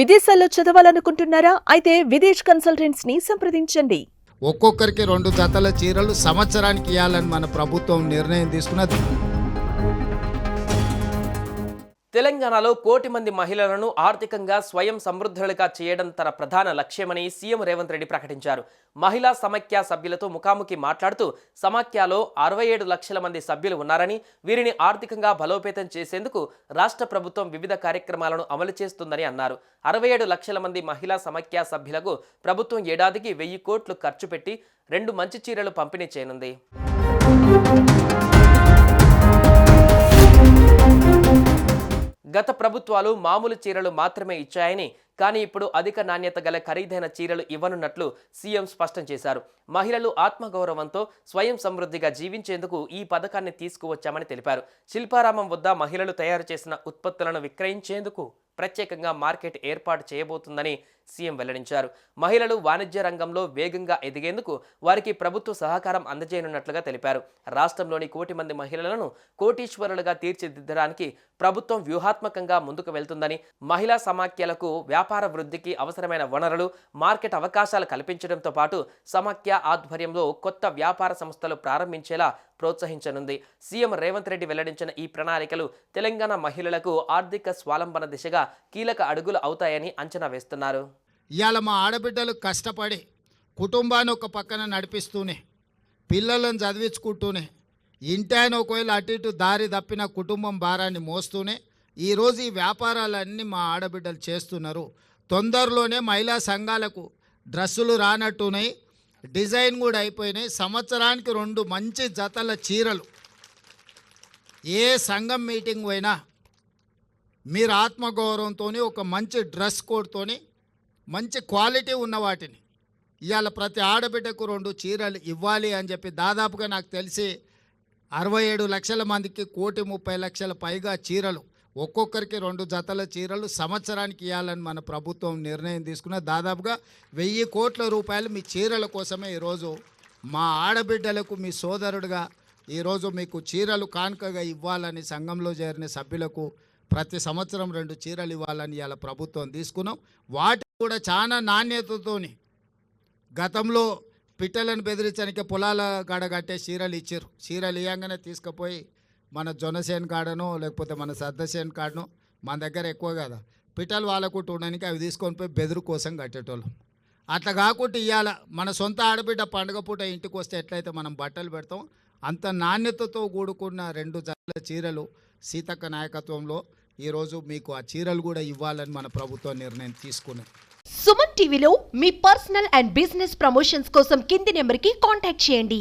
విదేశాల్లో చదవాలనుకుంటున్నారా? అయితే విదేశ్ కన్సల్టెంట్స్ ని సంప్రదించండి. ఒక్కొక్కరికి 2 జతల చీరలు సంవత్సరానికి ఇవ్వాలని మన ప్రభుత్వం నిర్ణయం తీసుకున్నది. తెలంగాణలో 1 కోటి మంది మహిళలను ఆర్థికంగా స్వయం సమృద్ధులుగా చేయడం తన ప్రధాన లక్ష్యమని సీఎం రేవంత్ రెడ్డి ప్రకటించారు. మహిళా సమాఖ్య సభ్యులతో ముఖాముఖి మాట్లాడుతూ సమాఖ్యలో 67 లక్షల మంది సభ్యులు ఉన్నారని, వీరిని ఆర్థికంగా బలోపేతం చేసేందుకు రాష్ట్ర ప్రభుత్వం వివిధ కార్యక్రమాలను అమలు చేస్తుందని అన్నారు. 67 లక్షల మంది మహిళా సమాఖ్య సభ్యులకు ప్రభుత్వం ఏడాదికి 1000 కోట్లు ఖర్చు పెట్టి 2 మంచి చీరలు పంపిణీ చేయనుంది. గత ప్రభుత్వాలు మామూలు చీరలు మాత్రమే ఇచ్చాయని, కానీ ఇప్పుడు అధిక నాణ్యత గల ఖరీదైన చీరలు ఇవ్వనున్నట్లు సీఎం స్పష్టం చేశారు. మహిళలు ఆత్మగౌరవంతో స్వయం సమృద్ధిగా జీవించేందుకు ఈ పథకాన్ని తీసుకువచ్చామని తెలిపారు. శిల్పారామం వద్ద మహిళలు తయారు చేసిన ఉత్పత్తులను విక్రయించేందుకు ప్రత్యేకంగా మార్కెట్ ఏర్పాటు చేయబోతుందని సీఎం వెల్లడించారు. మహిళలు వాణిజ్య రంగంలో వేగంగా ఎదిగేందుకు వారికి ప్రభుత్వ సహకారం అందజేయనున్నట్లుగా తెలిపారు. రాష్ట్రంలోని 1 కోటి మంది మహిళలను కోటీశ్వరులుగా తీర్చిదిద్దడానికి ప్రభుత్వం వ్యూహాత్మకంగా ముందుకు వెళ్తుందని, మహిళా సమాఖ్యలకు వ్యాపార వృద్ధికి అవసరమైన వనరులు, మార్కెట్ అవకాశాలు కల్పించడంతో పాటు సమాఖ్య ఆధ్వర్యంలో కొత్త వ్యాపార సంస్థలు ప్రారంభించేలా ప్రోత్సహించనుంది. సీఎం రేవంత్ రెడ్డి వెల్లడించిన ఈ ప్రణాళికలు తెలంగాణ మహిళలకు ఆర్థిక స్వాలంబన దిశగా కీలక అడుగులు అవుతాయని అంచనా వేస్తున్నారు. ఇవాళ మా ఆడబిడ్డలు కష్టపడి కుటుంబాన్ని ఒక పక్కన నడిపిస్తూనే, పిల్లలను చదివించుకుంటూనే, ఇంటాయన ఒకవేళ అటు ఇటు దారి తప్పిన కుటుంబం భారాన్ని మోస్తూనే ఈరోజు ఈ వ్యాపారాలన్నీ మా ఆడబిడ్డలు చేస్తున్నారు. తొందరలోనే మహిళా సంఘాలకు డ్రెస్సులు రానట్టున్నాయి, డిజైన్ కూడా అయిపోయినాయి. సంవత్సరానికి 2 మంచి జతల చీరలు. ఏ సంఘం మీటింగ్ పోయినా మీరు ఆత్మగౌరవంతో ఒక మంచి డ్రెస్ కోడ్తోని మంచి క్వాలిటీ ఉన్న వాటిని ఇవాళ ప్రతి ఆడబిడ్డకు 2 చీరలు ఇవ్వాలి అని చెప్పి దాదాపుగా నాకు తెలిసి 67 లక్షల మందికి 1,30,00,000 పైగా చీరలు, ఒక్కొక్కరికి 2 జతల చీరలు సంవత్సరానికి ఇవ్వాలని మన ప్రభుత్వం నిర్ణయం తీసుకున్న దాదాపుగా 1000 కోట్ల రూపాయలు మీ చీరల కోసమే ఈరోజు మా ఆడబిడ్డలకు మీ సోదరుడుగా ఈరోజు మీకు చీరలు కానుకగా ఇవ్వాలని సంఘంలో చేరిన సభ్యులకు ప్రతి సంవత్సరం 2 చీరలు ఇవ్వాలని ఇవాళ ప్రభుత్వం తీసుకున్నాం. వాటి కూడా చాలా నాణ్యతతోని, గతంలో పిట్టలను బెదిరించడానికి పొలాల కాడ కట్టే చీరలు ఇచ్చారు. చీరలు ఇవ్వగానే తీసుకుపోయి మన జొన్నసేన్ కాడనో లేకపోతే మన సద్దసేన్ కాడనో, మన దగ్గర ఎక్కువ కదా పిట్టలు వాళ్ళకు ఉండడానికి అవి తీసుకొని పోయి బెదురు కోసం కట్టేటోళ్ళం. అట్లా కాకుండా ఇవాళ మన సొంత ఆడబిడ్డ పండుగ పూట ఇంటికి వస్తే ఎట్లయితే మనం బట్టలు పెడతాం, అంత నాణ్యతతో కూడుకున్న 2 జతల చీరలు సీతక్క నాయకత్వంలో ఈరోజు మీకు ఆ చీరలు కూడా ఇవ్వాలని మన ప్రభుత్వం నిర్ణయం తీసుకున్నది. సుమన్ టీవీలో మీ పర్సనల్ అండ్ బిజినెస్ ప్రమోషన్స్ కోసం కింది నెంబర్కి కాంటాక్ట్ చేయండి.